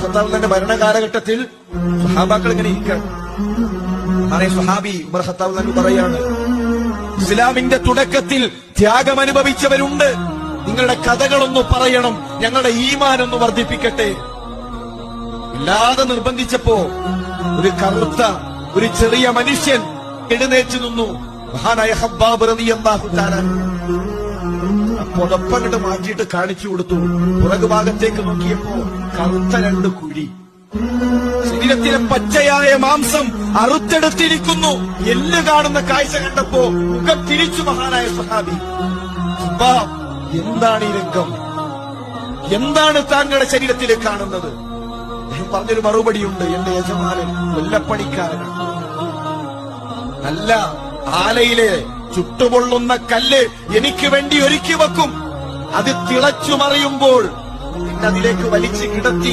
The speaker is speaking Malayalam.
ഖത്താബിന്റെ ഭരണകാലഘട്ടത്തിൽ സ്വഹാബാക്കൾ ഇങ്ങനെ ഇരിക്കണം. സ്വഹാബി ഉമർ ഖത്താബ് തന്നെ പറയാണ്, ഇസ്ലാമിന്റെ തുടക്കത്തിൽ ത്യാഗം അനുഭവിച്ചവരുണ്ട്, നിങ്ങളുടെ കഥകളൊന്ന് പറയണം, ഞങ്ങളുടെ ഈമാൻ ഒന്ന് വർദ്ധിപ്പിക്കട്ടെ. ഇല്ലാതെ നിർബന്ധിച്ചപ്പോ ഒരു കറുത്ത ഒരു ചെറിയ മനുഷ്യൻ എഴുന്നേറ്റ് നിന്നു. മഹാനായ ഹബ്ബാബ് റളിയല്ലാഹു തആല പുതപ്പങ്ങട്ട് മാറ്റിയിട്ട് കാണിച്ചു കൊടുത്തു. പുറകുഭാഗത്തേക്ക് നോക്കിയപ്പോ കറുത്ത രണ്ട് കുഴി, ശരീരത്തിലെ പച്ചയായ മാംസം അറുത്തെടുത്തിരിക്കുന്നു. എല്ല് കാണുന്ന കാഴ്ച കണ്ടപ്പോ മുഖം തിരിച്ചു മഹാനായ സ്വഹാബി. എന്താണ് ഈ രംഗം? എന്താണ് താങ്കളുടെ ശരീരത്തിൽ കാണുന്നത്? പറഞ്ഞൊരു മറുപടിയുണ്ട്, എന്റെ യജമാനൻ കൊല്ലപ്പണിക്കാരനാണ്. നല്ല ആലയിലെ ചുട്ടുപൊള്ളുന്ന കല്ല് എനിക്ക് വേണ്ടി ഒരുക്കി വെക്കും. അത് തിളച്ചു മറിയുമ്പോൾ അതിലേക്ക് വലിച്ചു കിടത്തി